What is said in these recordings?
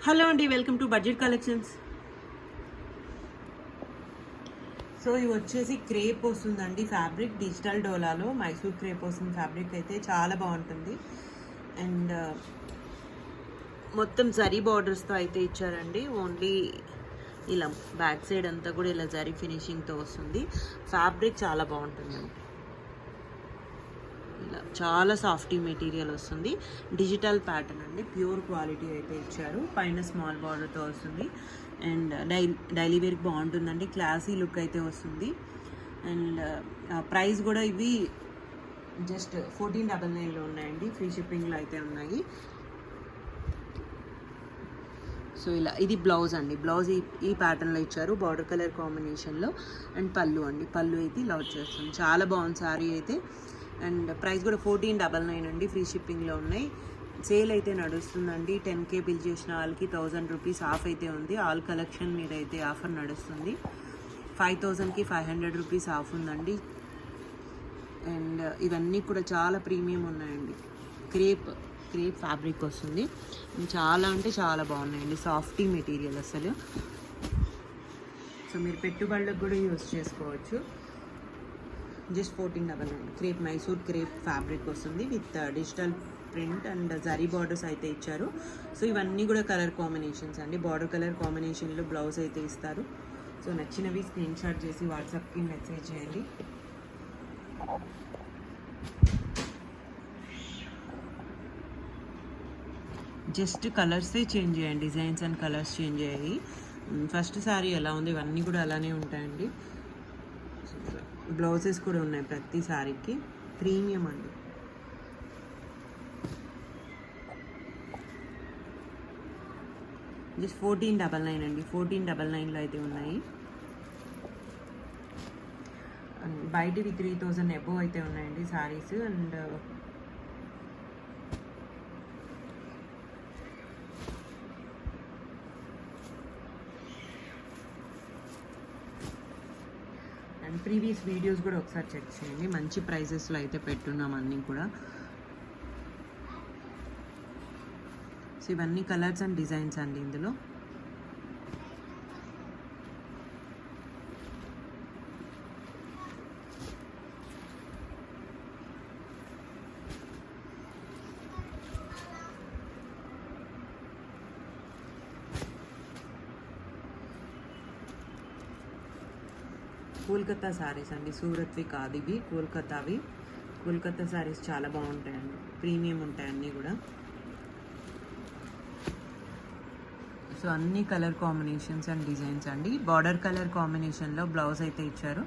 Hello అండి, welcome to budget collections. So ఇవి వచ్చేసి క్రేప్ వస్తుందండి, ఫ్యాబ్రిక్ డిజిటల్ డోలాలో మైసూర్ క్రేప్ వస్తుంది. ఫ్యాబ్రిక్ అయితే చాలా బాగుంటుంది అండ్ మొత్తం జరీ బార్డర్స్తో అయితే ఇచ్చారండి. ఓన్లీ ఇలా బ్యాక్ సైడ్ అంతా కూడా ఇలా జరీ ఫినిషింగ్తో వస్తుంది. ఫ్యాబ్రిక్ చాలా బాగుంటుంది, ఇలా చాలా సాఫ్టీ మెటీరియల్ వస్తుంది. డిజిటల్ ప్యాటర్న్ అండి, ప్యూర్ క్వాలిటీ అయితే ఇచ్చారు. పైన స్మాల్ బార్డర్తో వస్తుంది అండ్ డైలీ వేర్కి బాగుంటుందండి. క్లాసీ లుక్ అయితే వస్తుంది అండ్ ప్రైస్ కూడా ఇవి జస్ట్ 1499లో ఉన్నాయండి. ఫ్రీ షిప్పింగ్లో అయితే ఉన్నాయి. సో ఇలా ఇది బ్లౌజ్ అండి. బ్లౌజ్ ఈ ప్యాటర్న్లో ఇచ్చారు, బార్డర్ కలర్ కాంబినేషన్లో. అండ్ పళ్ళు అండి, పళ్ళు అయితే ఇలా వచ్చేస్తుంది. చాలా బాగుంది సారీ అయితే. అండ్ ప్రైస్ కూడా 1499 అండి, ఫ్రీ షిప్పింగ్లో ఉన్నాయి. సేల్ అయితే నడుస్తుందండి. 10K బిల్ చేసిన వాళ్ళకి 1000 రూపీస్ ఆఫ్ అయితే ఉంది. ఆల్ కలెక్షన్ మీద అయితే ఆఫర్ నడుస్తుంది. 5000కి 500 రూపీస్ ఆఫ్ ఉందండి. అండ్ ఇవన్నీ కూడా చాలా ప్రీమియం ఉన్నాయండి. క్రేప్ ఫ్యాబ్రిక్ వస్తుంది. చాలా అంటే చాలా బాగున్నాయండి, సాఫ్టీ మెటీరియల్ అసలు. సో మీరు పెట్టుబడులకు కూడా యూజ్ చేసుకోవచ్చు. Just 1499. Crepe Mysore crepe fabric వస్తుంది with digital print and zari borders అయితే ఇచ్చారు. సో ఇవన్నీ కూడా కలర్ కాంబినేషన్స్ అండి. బార్డర్ కలర్ కాంబినేషన్లో బ్లౌజ్ అయితే ఇస్తారు. సో నచ్చినవి స్క్రీన్ షాట్ చేసి వాట్సాప్కి మెసేజ్ చేయండి. జస్ట్ కలర్సే చేంజ్ చేయండి, డిజైన్స్ అండ్ కలర్స్ చేంజ్ అయ్యాయి. ఫస్ట్ శారీ ఎలా ఉంది, ఇవన్నీ కూడా అలానే ఉంటాయండి. బ్లౌజెస్ కూడా ఉన్నాయి ప్రతి శారీకి. ప్రీమియం అండి. జస్ట్ 1499 అండి. 1499లో అయితే ఉన్నాయి. బయటవి 3000 అబోవ్ అయితే ఉన్నాయండి శారీస్. అండ్ ప్రీవియస్ వీడియోస్ కూడా ఒకసారి చెక్ చేయండి. మంచి ప్రైజెస్లో అయితే పెట్టున్నాం అన్నీ కూడా. సో ఇవన్నీ కలర్స్ అండ్ డిజైన్స్ అండి ఇందులో. కోల్కతా శారీస్ అండి, సూరత్వి కాదు ఇవి, కోల్కతావి. కోల్కతా శారీస్ చాలా బాగుంటాయండి, ప్రీమియం ఉంటాయి అన్నీ కూడా. సో అన్ని కలర్ కాంబినేషన్స్ అండ్ డిజైన్స్ అండి. బార్డర్ కలర్ కాంబినేషన్లో బ్లౌజ్ అయితే ఇచ్చారు.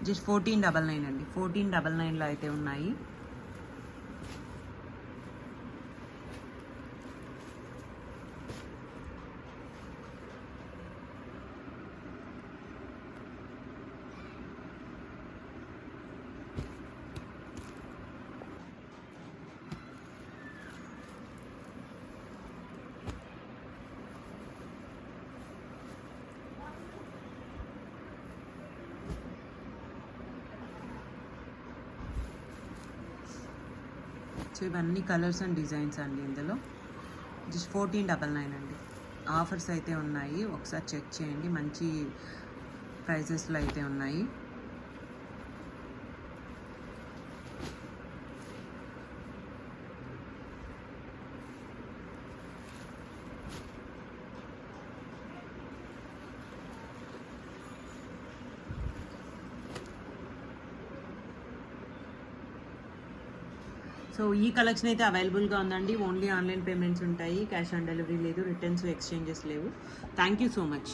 జస్ట్ 1499 అండి. 1499లో అయితే ఉన్నాయి. సో ఇవన్నీ కలర్స్ అండ్ డిజైన్స్ అండి ఇందులో. జస్ట్ 1499 అండి. ఆఫర్స్ అయితే ఉన్నాయి, ఒకసారి చెక్ చేయండి. మంచి ప్రైజెస్లో అయితే ఉన్నాయి. సో ఈ కలెక్షన్ అయితే అవైలబుల్గా ఉందండి. ఓన్లీ ఆన్లైన్ పేమెంట్స్ ఉంటాయి, క్యాష్ ఆన్ డెలివరీ లేదు, రిటర్న్స్ ఎక్స్చేంజెస్ లేవు. Thank you so much.